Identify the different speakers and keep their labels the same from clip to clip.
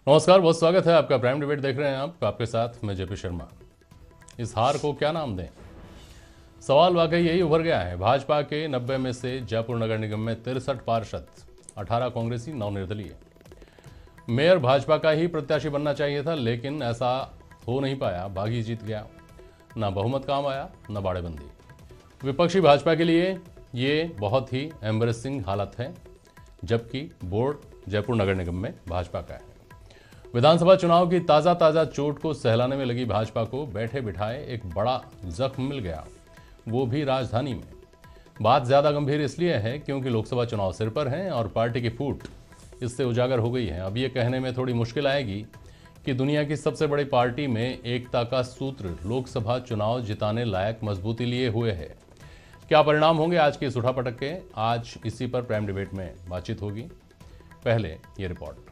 Speaker 1: नमस्कार, बहुत स्वागत है आपका। प्राइम डिबेट देख रहे हैं आप, आपके साथ मैं जेपी शर्मा। इस हार को क्या नाम दें? सवाल वाकई यही उभर गया है। भाजपा के 90 में से जयपुर नगर निगम में 63 पार्षद, 18 कांग्रेसी, 9 निर्दलीय। मेयर भाजपा का ही प्रत्याशी बनना चाहिए था, लेकिन ऐसा हो नहीं पाया। बागी जीत गया, ना बहुमत काम आया, ना बाड़ेबंदी। विपक्षी भाजपा के लिए ये बहुत ही एम्बरेसिंग हालत है, जबकि बोर्ड जयपुर नगर निगम में भाजपा का है। विधानसभा चुनाव की ताज़ा चोट को सहलाने में लगी भाजपा को बैठे बिठाए एक बड़ा जख्म मिल गया, वो भी राजधानी में। बात ज़्यादा गंभीर इसलिए है क्योंकि लोकसभा चुनाव सिर पर हैं और पार्टी की फूट इससे उजागर हो गई है। अब ये कहने में थोड़ी मुश्किल आएगी कि दुनिया की सबसे बड़ी पार्टी में एकता का सूत्र लोकसभा चुनाव जिताने लायक मजबूती लिए हुए है। क्या परिणाम होंगे आज की इस उठापटक के? आज इसी पर प्राइम डिबेट में बातचीत होगी। पहले ये रिपोर्ट।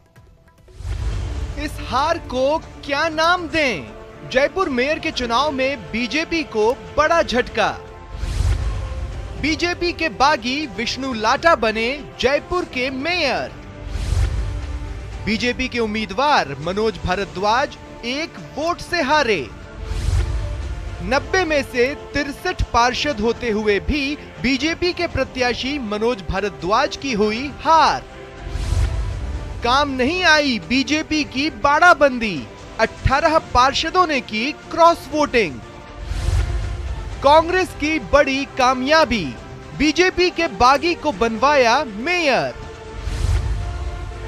Speaker 2: इस हार को क्या नाम दें? जयपुर मेयर के चुनाव में बीजेपी को बड़ा झटका। बीजेपी के बागी विष्णु लाटा बने जयपुर के मेयर। बीजेपी के उम्मीदवार मनोज भारद्वाज एक वोट से हारे। 90 में से 63 पार्षद होते हुए भी बीजेपी के प्रत्याशी मनोज भारद्वाज की हुई हार। काम नहीं आई बीजेपी की बाड़ाबंदी, 18 पार्षदों ने की क्रॉस वोटिंग। कांग्रेस की बड़ी कामयाबी, बीजेपी के बागी को बनवाया मेयर।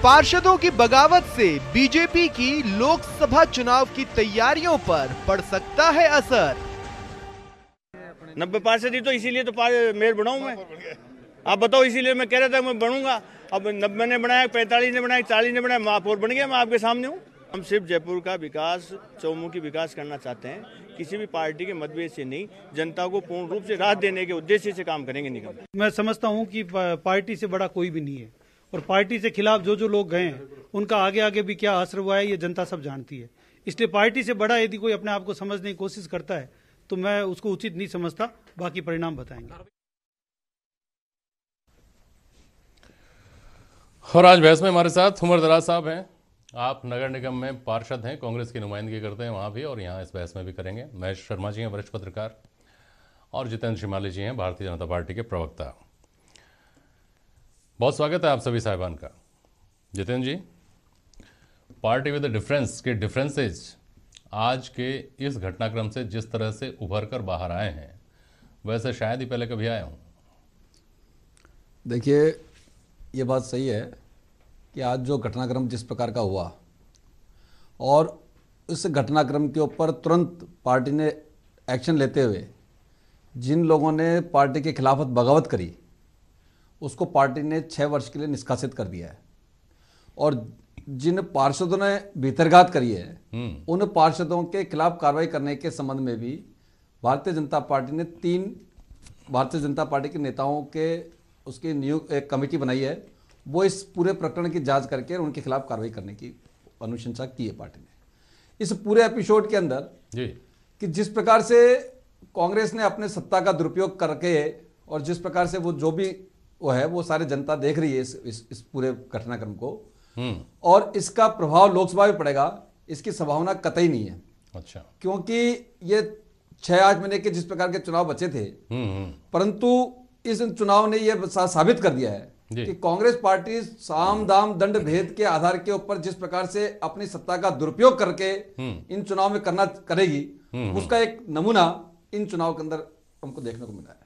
Speaker 2: पार्षदों की बगावत से बीजेपी की लोकसभा चुनाव की तैयारियों पर पड़ सकता है असर।
Speaker 3: 90 पार्षद ही तो इसीलिए तो मेयर बनाऊं मैं। आप बताओ, इसीलिए मैं कह रहा था मैं बनूंगा। अब 90 ने बनाया, 45 ने बनाया, 40 ने बनाया, महापौर बन गया। मैं आपके सामने हूँ। हम सिर्फ जयपुर का विकास, चौमुखी विकास करना चाहते हैं, किसी भी पार्टी के मतभेद से नहीं। जनता को पूर्ण रूप से राहत देने के उद्देश्य से काम करेंगे निगम।
Speaker 4: मैं समझता हूँ कि पार्टी से बड़ा कोई भी नहीं है, और पार्टी से खिलाफ जो लोग गए हैं उनका आगे आगे भी क्या असर हुआ है ये जनता सब जानती है। इसलिए पार्टी से बड़ा यदि कोई अपने आप को समझने की कोशिश करता है तो मैं उसको उचित नहीं समझता। बाकी परिणाम बताएंगे।
Speaker 1: और आज बहस में हमारे साथ उमर दराज साहब हैं। आप नगर निगम में पार्षद हैं, कांग्रेस की नुमाइंदगी करते हैं वहाँ भी, और यहाँ इस बहस में भी करेंगे। महेश शर्मा जी हैं, वरिष्ठ पत्रकार, और जितेंद्र शिमाली जी हैं, भारतीय जनता पार्टी के प्रवक्ता। बहुत स्वागत है आप सभी साहिबान का। जितेंद्र जी, पार्टी विद डिफरेंस के डिफरेंसेज आज के इस घटनाक्रम से जिस तरह से उभर कर बाहर आए हैं, वैसे शायद ही पहले कभी आए हों।
Speaker 5: देखिए, ये बात सही है कि आज जो घटनाक्रम जिस प्रकार का हुआ, और इस घटनाक्रम के ऊपर तुरंत पार्टी ने एक्शन लेते हुए जिन लोगों ने पार्टी के खिलाफत बगावत करी, उसको पार्टी ने 6 वर्ष के लिए निष्कासित कर दिया है। और जिन पार्षदों ने भीतरघात करी है, उन पार्षदों के खिलाफ कार्रवाई करने के संबंध में भी भारतीय जनता पार्टी ने 3 भारतीय जनता पार्टी के नेताओं के उसकी एक कमेटी बनाई है। वो इस पूरे प्रकरण की जांच करके उनके खिलाफ कार्रवाई करने की अनुशंसा की है पार्टी ने। इस पूरे एपिसोड के अंदर जी, कि जिस प्रकार से कांग्रेस ने अपने सत्ता का दुरुपयोग करके, और जिस प्रकार से वो जो भी वो है वो सारी जनता देख रही है इस पूरे घटनाक्रम को, और इसका प्रभाव लोकसभा में पड़ेगा, इसकी संभावना कतई नहीं है। अच्छा, क्योंकि ये 6-8 महीने के जिस प्रकार के चुनाव बचे थे, परंतु इस चुनाव ने यह साबित कर दिया है कि कांग्रेस पार्टी साम दाम दंड भेद के आधार के ऊपर जिस प्रकार से अपनी सत्ता का दुरुपयोग करके इन चुनाव में करेगी, उसका एक नमूना इन चुनाव के अंदर हमको देखने को मिला है।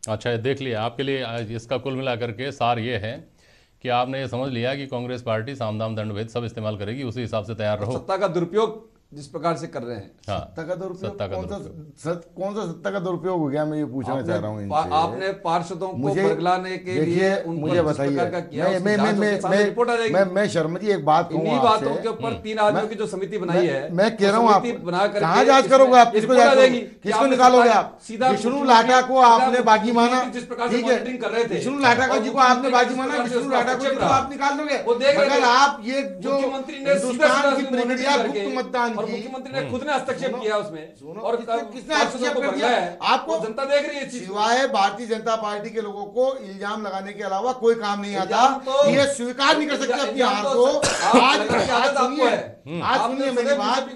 Speaker 1: अच्छा, ये देख लिया आपके लिए। इसका कुल मिलाकर के सार ये है कि आपने ये समझ लिया कि कांग्रेस पार्टी साम दाम दंड भेद सब इस्तेमाल करेगी, उसी हिसाब से तैयार रहो।
Speaker 5: सत्ता का दुरुपयोग जिस प्रकार से कर रहे हैं,
Speaker 1: हाँ,
Speaker 6: सत्ता का दुरुपयोग, कौन सा सत्ता का दुरुपयोग हो गया? मैं ये पूछना चाह रहा हूँ।
Speaker 5: आपने पार्षदों को बरगलाने के लिए
Speaker 6: मुझे बताइए। मैं शर्मा जी एक बात कहूँ,
Speaker 5: इन्हीं बातों के ऊपर 3 आदमियों की जो समिति बनाई है,
Speaker 6: मैं कह रहा हूँ, आप कहाँ जांच करोगे? आप किसको निकालोगे? आप विष्णु लाटा को आपने बागी माना, ठीक है? विष्णु लाटा जी को आपने बागी माना, विष्णु लाटा को आप निकाल दोगे? अगर आप ये जो हिंदुस्तान की प्रक्रिया गुप्त मतदान की,
Speaker 7: मुख्यमंत्री ने खुद ने हस्तक्षेप किया उसमें, और
Speaker 6: किसने हस्तक्षेप कर दिया है? आपको
Speaker 7: जनता देख रही है।
Speaker 6: सिवाय भारतीय जनता पार्टी के लोगों को इल्जाम लगाने के अलावा कोई काम नहीं आता। ये स्वीकार नहीं कर सकते अपनी हार को। आज सुनिए मेरी बात,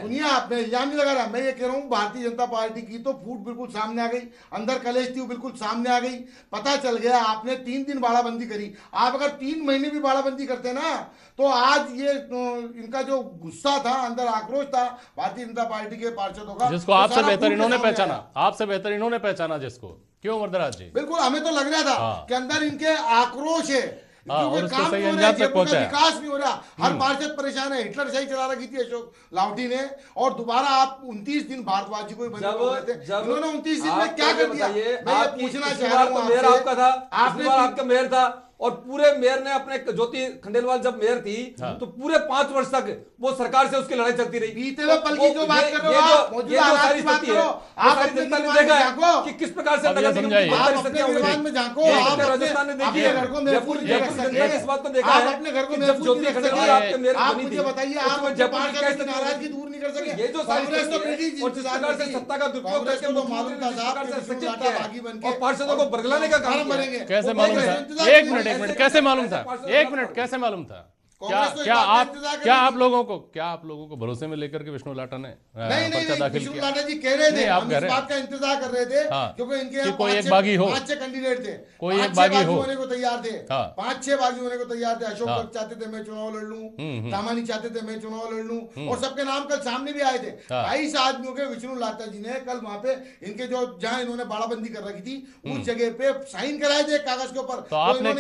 Speaker 6: सुनिए, आपने इल्जाम नहीं लगा रहा, मैं ये कह रहा हूँ भारतीय जनता पार्टी की तो फूट बिल्कुल सामने आ गई, अंदर कलेश थी वो बिल्कुल सामने आ गई। पता चल गया आपने 3 दिन बाड़ाबंदी करी। आप अगर 3 महीने भी बाड़ाबंदी करते ना तो आज ये इनका जो गुस्सा था, अंदर आक्रोश था भारतीय जनता पार्टी के पार्षदों का,
Speaker 1: जिसको आपसे बेहतर इन्होंने पहचाना, आपसे बेहतर इन्होंने पहचाना जिसको। क्यों वरदराज जी?
Speaker 6: बिल्कुल, हमें तो लग रहा था कि अंदर इनके आक्रोश है,
Speaker 1: और उसको
Speaker 6: काम
Speaker 1: सही
Speaker 6: नहीं हो
Speaker 1: अंजाम
Speaker 6: रहा,
Speaker 1: तक पहुंचा है।
Speaker 6: विकास नहीं हो रहा, हर पार्षद परेशान है। हिटलर सही चला रखी थी अशोक लावटी ने, और दोबारा आप 29 दिन भारद्वाज जी को बंद कर देते। इन्होंने 29 दिन में क्या कर दिया? मैं ये पूछना चाह रहा हूँ,
Speaker 7: मेयर आपका था, आपने आपका मेयर था, और पूरे मेयर ने अपने, ज्योति खंडेलवाल जब मेयर थी तो पूरे 5 वर्ष तक वो सरकार से उसकी लड़ाई चलती रही।
Speaker 6: बीते हुए पल की जो बात कर रहे हो आप, मौजूदा हालात की बात करो, आप अपने
Speaker 7: जनता ने
Speaker 6: दिमाग में
Speaker 7: देखा
Speaker 6: झांको
Speaker 7: है कि किस प्रकार से
Speaker 1: अब ये समझाइए।
Speaker 6: आप अपने दिमाग में झांको, आप
Speaker 7: राजस्थान ने देखिए,
Speaker 6: अपने घर को महफूज नहीं रख सकते।
Speaker 7: इस बात को देखा
Speaker 6: आप
Speaker 7: है
Speaker 6: अपने घर को
Speaker 7: कि जब
Speaker 6: महफूज
Speaker 7: ज्योति
Speaker 6: नहीं रख
Speaker 7: खंडेलवाल
Speaker 6: सकते।
Speaker 7: आपके मेयर
Speaker 6: आप
Speaker 7: बनी
Speaker 6: मुझे
Speaker 7: थी,
Speaker 6: बताइए,
Speaker 7: उस
Speaker 6: आप
Speaker 7: समय
Speaker 6: अपने
Speaker 7: जयपुर
Speaker 6: पार्षद
Speaker 7: की
Speaker 6: की नाराजगी दूर नहीं कर सके।
Speaker 7: ये जो सारी
Speaker 6: कांग्रेस तो बड़ी
Speaker 7: और जिस प्रकार से सत्ता का दुरुपयोग
Speaker 6: कांग्रेस
Speaker 7: करके
Speaker 6: को तो मालूम था साहब कि विष्णु लाटा बागी बन के
Speaker 7: और पार्षदों को बरगलाने का काम
Speaker 6: बनेंगे।
Speaker 1: कैसे मालूम था? एक मिनट, कैसे मालूम था? एक मिनट, कैसे मालूम था? क्या आप लोगों को भरोसे में लेकर के विष्णु लाटा ने पर्चा दाखिल किया?
Speaker 6: विष्णु लाटा जी कह रहे थे,
Speaker 1: आप
Speaker 6: हम
Speaker 1: कह
Speaker 6: इस
Speaker 1: रहे
Speaker 6: बात का इंतजार कर रहे थे क्योंकि इनके यहाँ
Speaker 1: कोई एक बागी हो,
Speaker 6: 5-6 कैंडिडेट थे,
Speaker 1: कोई एक बागी हो
Speaker 6: होने को तैयार थे, 5-6 बागी होने को तैयार थे। अशोक भट्ट चाहते थे मैं चुनाव लड़ लूं, तामानी चाहते थे मैं चुनाव लड़ लूं, और सबके नाम कल सामने भी आए थे। 22 आदमियों के विष्णु लाटा जी ने कल वहां पे इनके जो जहां इन्होंने बाड़ाबंदी कर रखी थी उस जगह पे साइन कराए थे कागज के ऊपर।
Speaker 1: तो आपने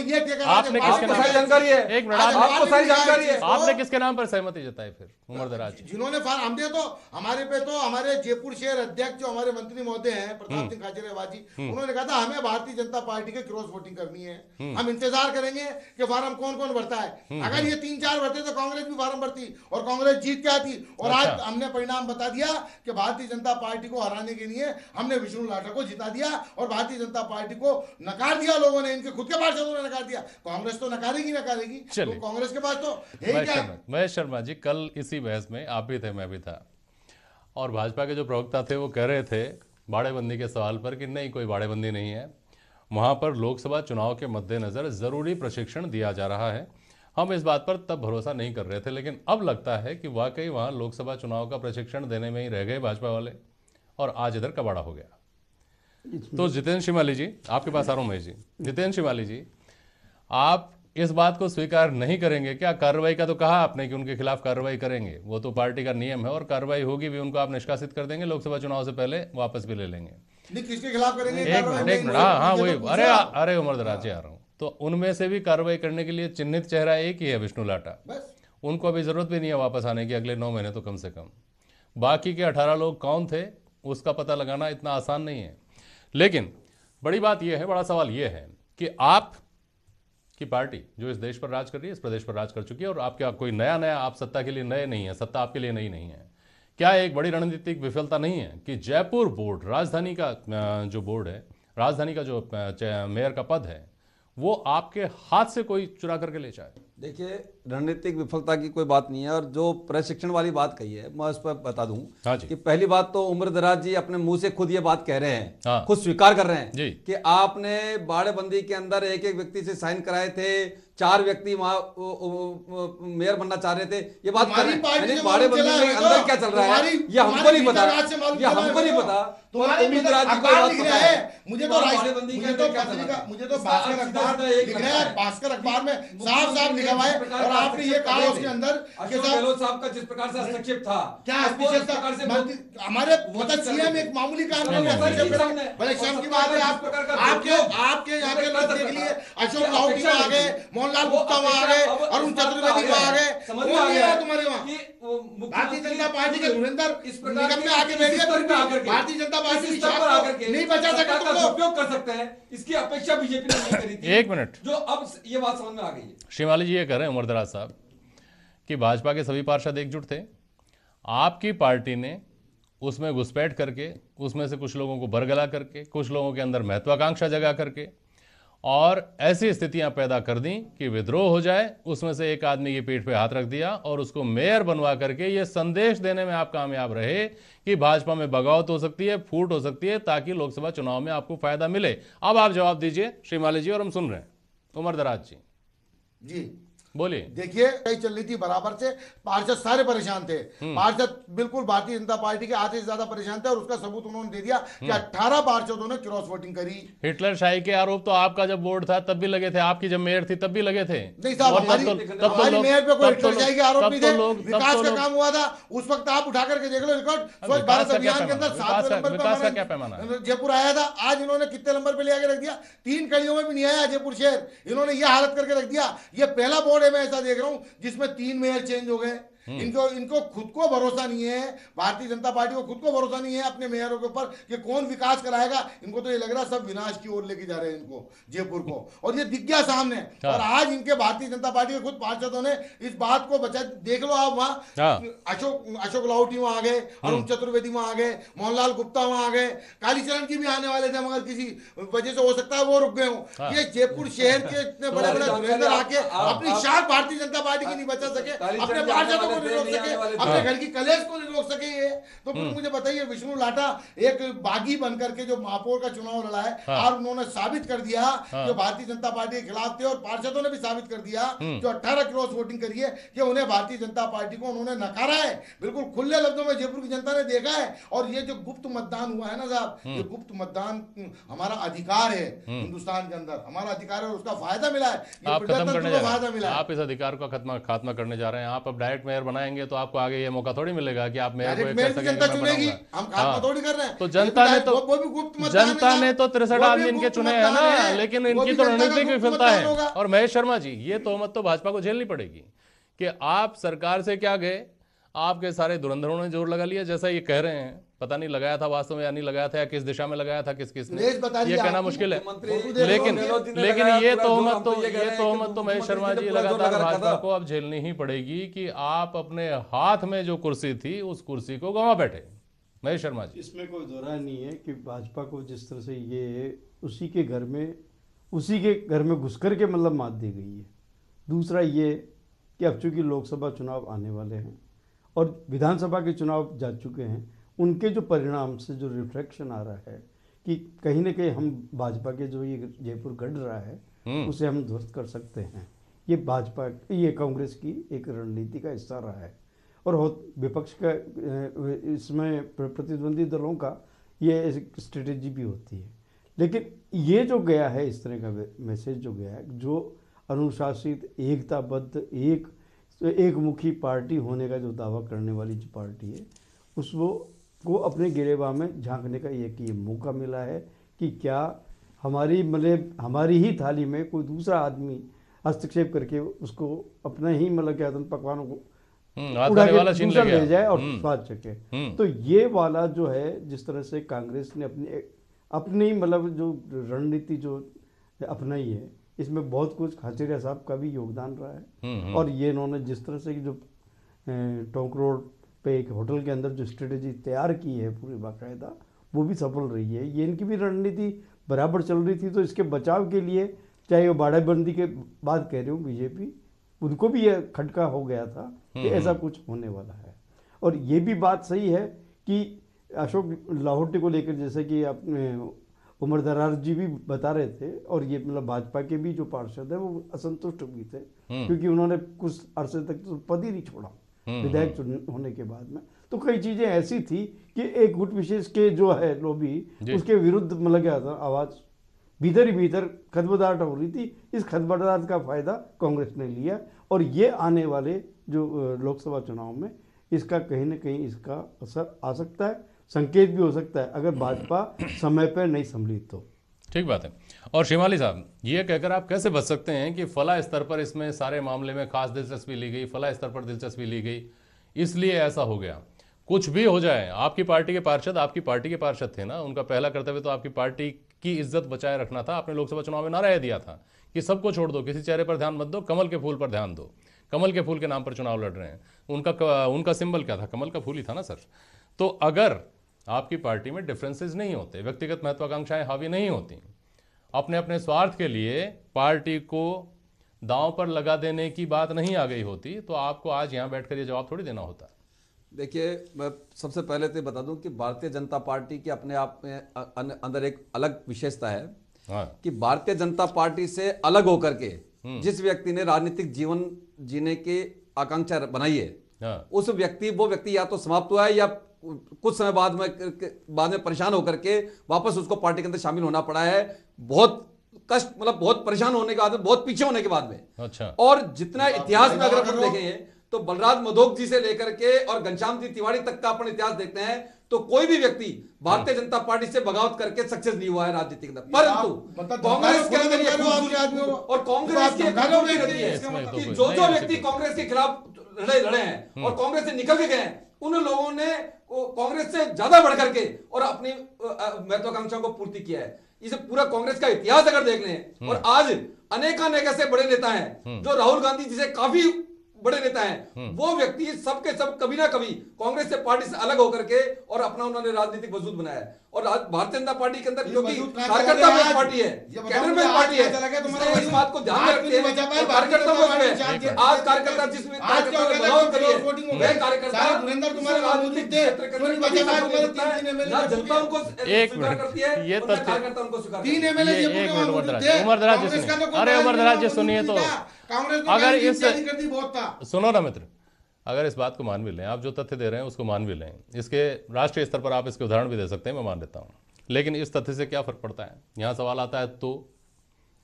Speaker 7: सारी जानकारी है,
Speaker 1: एक मिनट,
Speaker 7: आपको सारी जानकारी है,
Speaker 1: आपने किसके नाम पर सहमति जताई फिर? उमरदराज
Speaker 6: जिन्होंने हमने तो हमारे पे तो हमारे जयपुर शहर अध्यक्ष जो हमारे मंत्री महोदय हैं प्रताप सिंह खाचरियावास जी, उन्होंने कहा था हमें भारतीय जनता पार्टी के क्रॉस वोटिंग करनी है, हम इंतजार करेंगे कि फार्म कौन कौन भरता है। अगर ये 3-4 भरते तो कांग्रेस भी फार्म भरती और कांग्रेस जीत के आती। और आज हमने परिणाम बता दिया कि भारतीय जनता पार्टी को हराने के लिए हमने विष्णु लाटा को जिता दिया और भारतीय जनता पार्टी को नकार दिया लोगों ने, इनके खुद के पार्षदों ने नकार दिया। कांग्रेस तो नकारेगी। तो कांग्रेस के पास तो
Speaker 1: महेश शर्मा जी, कल इसी बहस में आप भी थे, मैं भी था, और भाजपा के जो प्रवक्ता थे वो कह रहे थे बाड़ेबंदी के सवाल पर कि नहीं, कोई बाड़ेबंदी नहीं है, वहां पर लोकसभा चुनाव के मद्देनजर जरूरी प्रशिक्षण दिया जा रहा है। हम इस बात पर तब भरोसा नहीं कर रहे थे, लेकिन अब लगता है कि वाकई वहां लोकसभा चुनाव का प्रशिक्षण देने में ही रह गए भाजपा वाले, और आज इधर कबाड़ा हो गया। तो जितेंद्र शिमाली जी, आपके पास आ रहा हूं महेश जी। जितेंद्र शिमाली जी, आप इस बात को स्वीकार नहीं करेंगे क्या? कार्रवाई का तो कहा आपने कि उनके खिलाफ कार्रवाई करेंगे, वो तो पार्टी का नियम है, और कार्रवाई होगी भी, उनको आप निष्कासित कर देंगे, लोकसभा चुनाव से पहले वापस भी ले लेंगे।
Speaker 6: किसके खिलाफ करेंगे?
Speaker 1: एक मिनट, हाँ वही, अरे उमरदराज जी आ रहा हूँ। तो उनमें से भी कार्रवाई करने के लिए चिन्हित चेहरा एक ही है, विष्णु लाटा। उनको अभी जरूरत भी नहीं है वापस आने की, अगले 9 महीने तो कम से कम। बाकी के 18 लोग कौन थे उसका पता लगाना इतना आसान नहीं है। लेकिन बड़ी बात यह है, बड़ा सवाल यह है कि आप की पार्टी जो इस देश पर राज कर रही है, इस प्रदेश पर राज कर चुकी है, और आपका कोई नया आप सत्ता के लिए नए नहीं है, सत्ता आपके लिए नई नहीं है। क्या एक बड़ी रणनीतिक विफलता नहीं है कि जयपुर बोर्ड, राजधानी का जो बोर्ड है, राजधानी का जो मेयर का पद है, वो आपके हाथ से कोई चुरा करके ले जाए?
Speaker 5: देखिए, रणनीतिक विफलता की कोई बात नहीं है, और जो प्रशिक्षण वाली बात कही है मैं उस पर बता दूं कि पहली बात तो उमरदराज जी अपने मुंह से खुद ये बात कह रहे हैं, खुद स्वीकार कर रहे हैं कि आपने बाड़ेबंदी के अंदर एक व्यक्ति से साइन कराए थे, 4 व्यक्ति वहां मेयर बनना चाह रहे थे। ये बात कर रहे हैं, बाड़ेबंदी के अंदर क्या चल रहा है ये हमको नहीं पता, ये हमको नहीं पता।
Speaker 6: उम्मीदराज जी को बात है, मुझे तो भास्कर अखबार में साफ लिखा हुआ है, और आपने ये कहा उसके अंदर
Speaker 7: गहलोत साहब का जिस प्रकार से हस्तक्षेप था,
Speaker 6: क्या हमारे सीएम एक मामूली काम बड़े शर्म की बात है। आपके यहाँ के लोग देख लिए, अशोक लाहौटी आ गए, मोहनलाल गुप्ता वहां आ गए, अरुण चतुर्वेदी वहां आ गए, तुम्हारे वहां भारतीय जनता पार्टी के धुरंधर निगम में आके बैठ गए। भारतीय जनता पार्टी नहीं बचा सका तो
Speaker 7: उपयोग कर सकते हैं, इसकी अपेक्षा बीजेपी ने नहीं करी थी।
Speaker 1: एक मिनट,
Speaker 7: जो अब ये बात समझ में आ गई है।
Speaker 1: शिमाली जी ये कह रहे हैं उमरदराज साहब कि भाजपा के सभी पार्षद एकजुट थे, आपकी पार्टी ने उसमें घुसपैठ करके, उसमें से कुछ लोगों को बरगला करके, कुछ लोगों के अंदर महत्वाकांक्षा जगा करके, और ऐसी स्थितियां पैदा कर दी कि विद्रोह हो जाए, उसमें से एक आदमी की पीठ पे हाथ रख दिया और उसको मेयर बनवा करके ये संदेश देने में आप कामयाब रहे कि भाजपा में बगावत हो सकती है, फूट हो सकती है, ताकि लोकसभा चुनाव में आपको फायदा मिले। अब आप जवाब दीजिए श्रीमाली जी, और हम सुन रहे हैं। उमर दराज
Speaker 6: जी
Speaker 1: बोलिए।
Speaker 6: देखिए कई चल रही थी बराबर से, पार्षद सारे परेशान थे, पार्षद बिल्कुल भारतीय जनता पार्टी के आधे से ज्यादा परेशान थे और उसका सबूत उन्होंने दे दिया कि 18 पार्षदों ने क्रॉस वोटिंग करी।
Speaker 1: हिटलर शाही के आरोप तो आपका जब बोर्ड था तब भी लगे थे, आपकी जब मेयर थी तब भी लगे थे।
Speaker 6: नहीं साहब, हमारी मेयर पे कोई हिटलर शाही के आरोप नहीं थे, विकास का काम हुआ था उस वक्त। आप उठा करके देख लो रिकॉर्ड, स्वच्छ भारत अभियान के अंदर 7वें नंबर पर जयपुर आया था। आज इन्होंने कितने नंबर पे ले आके रख दिया? 3 कड़ियों में भी नहीं आया जयपुर शहर, इन्होंने ये हालत करके रख दिया। ये पहला बोर्ड है मैं ऐसा देख रहा हूं जिसमें 3 मेयर चेंज हो गए। इनको खुद को भरोसा नहीं है, भारतीय जनता पार्टी को खुद को भरोसा नहीं है अपने मेयरों के ऊपर कि कौन विकास कराएगा। इनको तो ये लग रहा है सब विनाश की ओर लेके जा रहे हैं इनको, जयपुर को, और ये दिख गया सामने। और आज इनके भारतीय जनता पार्टी के खुद पार्षदों ने इस बात को बचा। देख लो आप वहां अशोक लाहौटी वहां आ गए, अरुण चतुर्वेदी वहां आ गए, मोहनलाल गुप्ता वहां आ गए, कालीचरण जी भी आने वाले थे मगर किसी वजह से हो सकता है वो रुक गए हो। ये जयपुर शहर के इतने बड़े बड़े धुरंधर आके अपनी शाख भारतीय जनता पार्टी की नहीं बचा सके, अपने पार्षदों नहीं रोक सके, अपने घर की कलेश को नहीं रोक सके। ये तो फिर मुझे बताइए, विष्णु लाटा एक बागी बनकर के जो महापौर का चुनाव लड़ा है और उन्होंने साबित कर दिया कि भारतीय जनता पार्टी के खिलाफ थे, और पार्षदों ने भी साबित कर दिया जो 18 क्रॉस वोटिंग करी है कि उन्हें भारतीय जनता पार्टी को उन्होंने नकारा है। बिल्कुल खुले लफ्जों में जयपुर की जनता ने देखा है। और ये जो गुप्त मतदान हुआ है ना साहब, ये गुप्त मतदान हमारा अधिकार है हिंदुस्तान के अंदर, हमारा अधिकार है और उसका फायदा मिला है,
Speaker 1: आप खत्म करने जा
Speaker 6: फायदा
Speaker 1: रहे
Speaker 6: मिला
Speaker 1: हैं,
Speaker 6: है।
Speaker 1: आप इस अधिकार का खात्मा करने जा रहे हैं। आप अब डायरेक्ट मेयर बनाएंगे तो आपको आगे ये मौका थोड़ी मिलेगा कि आप मेयर को कह सकेंगे
Speaker 6: जनता चुनेगी, हम खात्मा थोड़ी कर रहे हैं।
Speaker 1: तो जनता ने तो 63 आदमी इनके चुने हैं ना, लेकिन इनकी तो रणनीतिक विफलता है। और महेश शर्मा जी, ये तोहमत तो भाजपा को झेलनी पड़ेगी कि आप सरकार से क्या गए, आपके सारे धुरंधरों ने जोर लगा लिया, जैसा ये कह रहे हैं। पता नहीं लगाया था वास्तव में या नहीं लगाया था, या किस दिशा में लगाया था, किसने, ये कहना मुश्किल है। लेकिन ये तोहमत तो महेश शर्मा जी लगातार भाजपा को अब झेलनी ही पड़ेगी कि आप अपने हाथ में जो कुर्सी थी उस कुर्सी को गंवा बैठे। महेश शर्मा जी,
Speaker 8: इसमें कोई दोहराय नहीं है कि भाजपा को जिस तरह से ये उसी के घर में घुस कर के मतलब मात दी गई है। दूसरा ये कि अब चूंकि लोकसभा चुनाव आने वाले हैं और विधानसभा के चुनाव जा चुके हैं, उनके जो परिणाम से जो रिफ्लेक्शन आ रहा है कि कहीं ना कहीं हम भाजपा के जो ये जयपुर गढ़ रहा है उसे हम ध्वस्त कर सकते हैं। ये कांग्रेस की एक रणनीति का हिस्सा रहा है और विपक्ष का इसमें प्रतिद्वंदी दलों का ये स्ट्रेटेजी भी होती है। लेकिन ये जो गया है, इस तरह का मैसेज जो गया है, जो अनुशासित, एकताबद्ध, एक मुखी पार्टी होने का जो दावा करने वाली जो पार्टी है, उसको अपने गिरेबान में झांकने का ये मौका मिला है कि क्या हमारी ही थाली में कोई दूसरा आदमी हस्तक्षेप करके उसको अपना ही क्या पकवानों को उड़ा के दूसरा ले जाए और स्वाद चखे। तो ये वाला जो है, जिस तरह से कांग्रेस ने अपनी जो रणनीति जो अपनाई है, इसमें बहुत कुछ खाचरिया साहब का भी योगदान रहा है। और ये इन्होंने जिस तरह से जो टोंक रोड पे एक होटल के अंदर जो स्ट्रेटेजी तैयार की है पूरी बाकायदा, वो भी सफल रही है। ये इनकी भी रणनीति बराबर चल रही थी। तो इसके बचाव के लिए, चाहे वो बाड़ाबंदी के बाद कह रही हूँ, बीजेपी उनको भी ये खटका हो गया था कि ऐसा कुछ होने वाला है। और ये भी बात सही है कि अशोक लाहौटी को लेकर, जैसे कि अपने उमर दरार जी भी बता रहे थे, और ये भाजपा के भी जो पार्षद है वो असंतुष्ट भी थे क्योंकि उन्होंने कुछ अरसे तक तो पद ही नहीं छोड़ा विधायक होने के बाद में। तो कई चीजें ऐसी थी कि एक गुट विशेष के जो है लॉबी, उसके विरुद्ध क्या था, आवाज भीतर ही भीतर खदबदाहट हो रही थी। इस खदबदाहट का फायदा कांग्रेस ने लिया और ये आने वाले जो लोकसभा चुनाव में इसका कहीं ना कहीं इसका असर आ सकता है, संकेत भी हो सकता है अगर भाजपा समय पर नहीं संभली तो।
Speaker 1: ठीक बात है। और शिमाली साहब, ये कहकर आप कैसे बच सकते हैं कि फला स्तर पर इसमें सारे मामले में खास दिलचस्पी ली गई, फला स्तर पर दिलचस्पी ली गई, इसलिए ऐसा हो गया? कुछ भी हो जाए, आपकी पार्टी के पार्षद थे ना, उनका पहला कर्तव्य तो आपकी पार्टी की इज्जत बचाए रखना था। आपने लोकसभा चुनाव में नारा दिया था कि सबको छोड़ दो, किसी चेहरे पर ध्यान मत दो, कमल के फूल पर ध्यान दो। कमल के फूल के नाम पर चुनाव लड़ रहे हैं। उनका सिंबल क्या था? कमल का फूल ही था ना सर। तो अगर आपकी पार्टी में डिफरेंसेस नहीं होते, व्यक्तिगत महत्वाकांक्षाएं हावी नहीं होती, अपने अपने स्वार्थ के लिए पार्टी को दांव पर लगा देने की बात नहीं आ गई होती तो आपको आज यहां बैठकर ये जवाब थोड़ी देना होता।
Speaker 5: देखिए, मैं सबसे पहले तो बता दूं कि भारतीय जनता पार्टी की अपने आप में अंदर एक अलग विशेषता है।
Speaker 1: हाँ।
Speaker 5: कि भारतीय जनता पार्टी से अलग होकर के जिस व्यक्ति ने राजनीतिक जीवन जीने की आकांक्षा बनाई है,
Speaker 1: हाँ।
Speaker 5: वो व्यक्ति या तो समाप्त हुआ है या कुछ समय बाद में परेशान होकर के वापस उसको पार्टी के अंदर शामिल होना पड़ा है। बहुत कष्ट, मतलब बहुत परेशान होने के बाद में, बहुत पीछे होने के बाद में।
Speaker 1: अच्छा।
Speaker 5: और जितना इतिहास में अगर हम देखें तो बलराज मधोक जी से लेकर के और घनश्याम जी तिवारी तक का अपन इतिहास देखते हैं तो कोई भी व्यक्ति भारतीय जनता पार्टी से बगावत करके सक्सेस नहीं हुआ है राजनीति के अंदर। परंतु कांग्रेस के अंदर ये और कांग्रेस की एक रहती है कि जो व्यक्ति कांग्रेस के खिलाफ लड़े हैं और कांग्रेस से निकल के गए हैं, उन लोगों ने कांग्रेस से ज्यादा बढ़ करके और अपनी महत्वाकांक्षाओं को पूर्ति किया है। इसे पूरा कांग्रेस का इतिहास अगर देख लें, और आज अनेकानेक ऐसे बड़े नेता हैं जो राहुल गांधी जी से काफी बड़े नेता हैं, वो व्यक्ति सबके सब कभी ना कभी कांग्रेस से पार्टी से अलग होकर के और अपना उन्होंने राजनीतिक वजूद बनाया है। और भारतीय जनता पार्टी के अंदर क्योंकि कार्यकर्ता में पार्टी है, कैडर में पार्टी है, इसलिए इस बात को ध्यान में रखते हैं। कार्यकर्ता में आज कार्यकर्ता जिस बदलाव करिए वह कार्यकर्ता राजनीतिक क्षेत्र के अंदर ना जनता उनको स्वीकार करती है,
Speaker 1: ये
Speaker 5: ना कार्यकर्ता उनको स्वीकार करती है।
Speaker 6: 3 एमएलए
Speaker 1: उमरदराज जी सुनिए, अरे उमरदराज जी सुनिए, तो अगर इस सुनो ना मित्र, अगर इस बात को मान भी लें, आप जो तथ्य दे रहे हैं उसको मान भी लें, इसके राष्ट्रीय स्तर पर आप इसके उदाहरण भी दे सकते हैं, मैं मान लेता हूं, लेकिन इस तथ्य से क्या फर्क पड़ता है? यहां सवाल आता है तो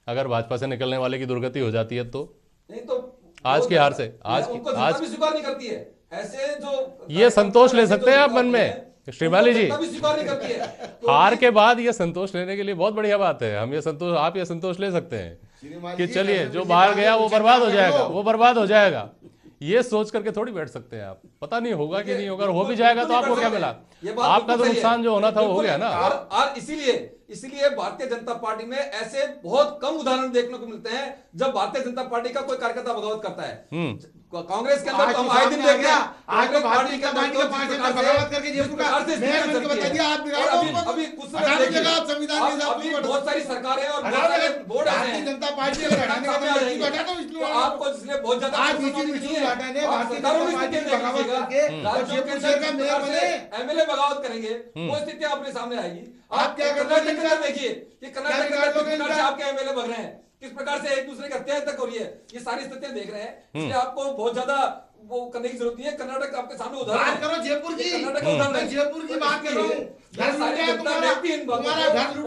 Speaker 1: अगर भाजपा से निकलने वाले की दुर्गति हो जाती है तो
Speaker 7: नहीं तो
Speaker 1: आज की हार से आज
Speaker 7: भी स्वीकार नहीं करती है, ऐसे जो
Speaker 1: ये संतोष ले सकते हैं आप मन में श्रीमाली जी,
Speaker 7: स्वीकार नहीं करती है।
Speaker 1: हार के बाद ये संतोष लेने के लिए बहुत बढ़िया बात है। हम ये संतोष, आप ये संतोष ले सकते हैं कि चलिए जो बाहर गया वो बर्बाद हो जाएगा, वो बर्बाद हो जाएगा, ये सोच करके थोड़ी बैठ सकते हैं आप। पता नहीं होगा कि नहीं होगा, हो भी जाएगा तो आपको क्या मिला? आपका तो नुकसान जो होना था वो हो गया ना।
Speaker 7: और इसीलिए भारतीय जनता पार्टी में ऐसे बहुत कम उदाहरण देखने को मिलते हैं जब भारतीय जनता पार्टी का कोई कार्यकर्ता बगावत करता है। कांग्रेस के अंदर तो हम आए दिन देख रहे हैं, आज तो भारतीय जनता पार्टी के 5 साल बगावत करके जयपुर का मैंने बता दिया, आप अभी कुछ समय देखिए, संविधान के अभी बहुत सारी सरकारें और बहुत सारे बोर्ड हैं, भारतीय जनता पार्टी को हटाने का तो हटा दो, इसलिए आपको इसलिए बहुत ज्यादा आज बीजेपी नहीं है, हटाने भारतीय जनता पार्टी बगावत करके राज्यों का मेयर बने, एमएलए बगावत करेंगे, वो स्थिति अपने सामने आएगी। आप क्या कर्नाटक के अंदर देखिए कि कर्नाटक के अंदर किस प्रकार से आपके एमएलए भग रहे हैं, किस प्रकार से एक दूसरे की हत्या तक हो रही है, ये सारी स्थितियां देख रहे हैं। इसलिए आपको बहुत ज्यादा वो करने की जरूरत नहीं है। कर्नाटक आपके सामने उदाहरण बात करो, जयपुर की कर्नाटक उदाहरण, जयपुर की बात कर रहा हूं, सारी जनता देखती है इन बातों को,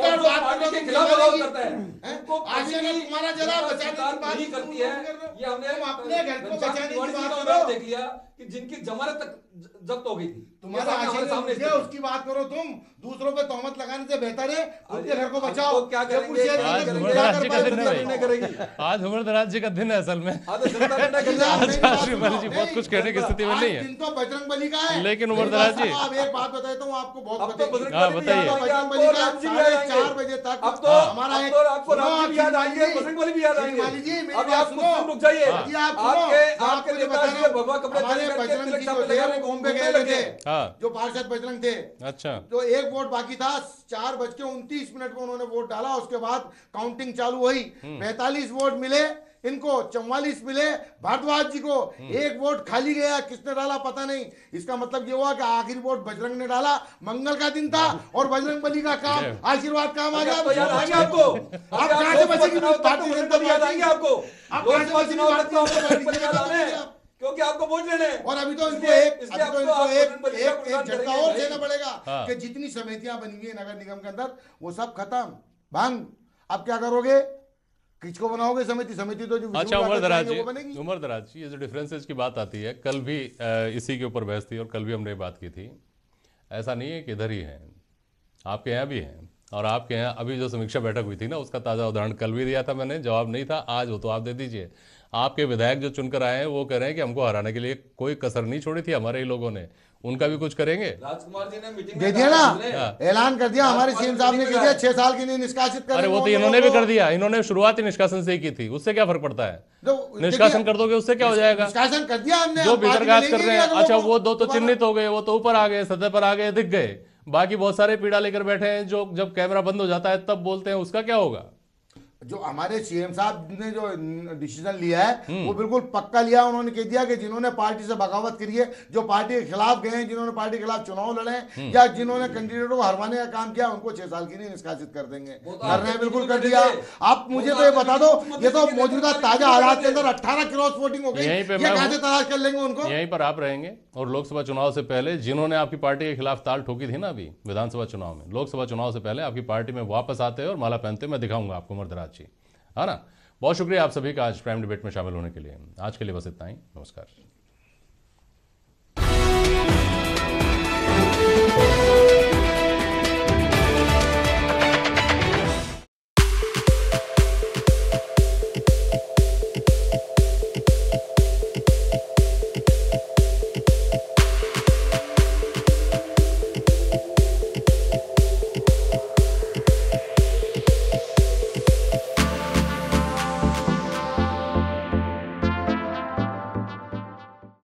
Speaker 7: और जो पार्टी के खिलाफ बगावत करता है उनको तुम्हारा जरा बचाने की बात नहीं करती है। ये हमने अपने घर को बचाने की बात करो, देख लिया कि जिनकी जमानत तक जब्त हो गई थी, तुम्हारा सामने उसकी बात करो, तुम दूसरों पे तहमत लगाने से बेहतर है अपने घर को बचाओ। क्या करेंगे?
Speaker 1: आज उमरदराज जी का दिन है असल में, जी बहुत कुछ कहने की स्थिति में नहीं है,
Speaker 6: तो बजरंग बली का है।
Speaker 1: लेकिन उमरदराज जी
Speaker 6: अब एक बात बताता हूँ आपको, बहुत
Speaker 1: बताइए।
Speaker 6: बजरंग बली का 4:30 बजे तक अब तो हमारा आपको राम जी याद आएंगे, बजरंग बली भी याद आएंगे। अब आप रुक जाइए, आपके नेता भगवा कपड़े बजरंग जी जो बॉम्बे गए थे, जो पार्षद बजरंग थे, अच्छा, जो एक वोट बाकी था, 4:29 में उन्होंने वोट डाला, उसके बाद काउंटिंग चालू हुई, 45 वोट मिले इनको, 44 मिले भारद्वाज जी को, एक वोट खाली गया, किसने डाला पता नहीं। इसका मतलब ये हुआ कि आखिरी वोट बजरंग ने डाला, मंगल का दिन था और बजरंग बली का काम, आशीर्वाद काम आ गया। याद आएंगे आपको, आप कहां से बचेगी भारतीय जनता पार्टी? याद आएंगे आपको, आप कहां से बचेगी? क्योंकि आपको वोट लेने, और अभी तो इनको एक झटका और देना पड़ेगा कि जितनी समितियां बनी हुई है नगर निगम के अंदर वो सब खत्म, भंग। अब क्या करोगे, किसको बनाओगे समिति? समिति तो जो
Speaker 1: अच्छा उमरदराज जी, ये जो डिफरेंसेस की बात आती है, कल भी इसी के ऊपर बहस थी और कल भी हमने बात की थी। ऐसा नहीं है कि इधर ही है, आपके यहाँ भी है, और आपके यहाँ अभी जो समीक्षा बैठक हुई थी ना, उसका ताज़ा उदाहरण कल भी दिया था मैंने, जवाब नहीं था, आज हो तो आप दे दीजिए। आपके विधायक जो चुनकर आए हैं वो कह रहे हैं कि हमको हराने के लिए कोई कसर नहीं छोड़ी थी हमारे ही लोगों ने, उनका भी कुछ करेंगे।
Speaker 7: राजकुमार जी ने मीटिंग
Speaker 6: दे दिया ना, ऐलान कर दिया, हमारे सीएम साहब ने कर दिया, 6 साल के लिए निष्कासित कर।
Speaker 1: अरे वो तो इन्होंने भी कर दिया, इन्होंने शुरुआत ही निष्कासन से ही की थी, उससे क्या फर्क पड़ता है? निष्कासन कर दोगे उससे क्या हो जाएगा?
Speaker 6: निष्कासन कर दिया हमने,
Speaker 1: जो बितरघात कर रहे हैं, अच्छा वो दो तो चिन्हित हो गए, वो तो ऊपर आ गए, सतह पर आ गए, दिख गए, बाकी बहुत सारे पीड़ा लेकर बैठे हैं जो जब कैमरा बंद हो जाता है तब बोलते हैं, उसका क्या होगा?
Speaker 6: जो हमारे सीएम साहब ने जो डिसीजन लिया है वो बिल्कुल पक्का लिया। उन्होंने कह दिया कि जिन्होंने पार्टी से बगावत करी है, जो पार्टी के खिलाफ गए हैं, जिन्होंने पार्टी के खिलाफ चुनाव लड़े हैं या जिन्होंने कैंडिडेटों को हरवाने का काम किया, उनको 6 साल के लिए निष्कासित कर देंगे। कर रहे हैं, बिल्कुल कर दिया। आप मुझे तो ये बता दो, ये तो मौजूदा ताजा हालात के अंदर 18 क्रॉस वोटिंग हो गई, ये कहां से तलाश कर लेंगे उनको?
Speaker 1: यहीं पर आप रहेंगे। और लोकसभा चुनाव से पहले जिन्होंने आपकी पार्टी के खिलाफ ताल ठोकी थी ना, अभी विधानसभा चुनाव में, लोकसभा चुनाव से पहले आपकी पार्टी में वापस आते हैं और माला पहनते हैं। मैं दिखाऊंगा आपको मर्दराज जी, है ना। बहुत शुक्रिया आप सभी का आज प्राइम डिबेट में शामिल होने के लिए। आज के लिए बस इतना ही, नमस्कार।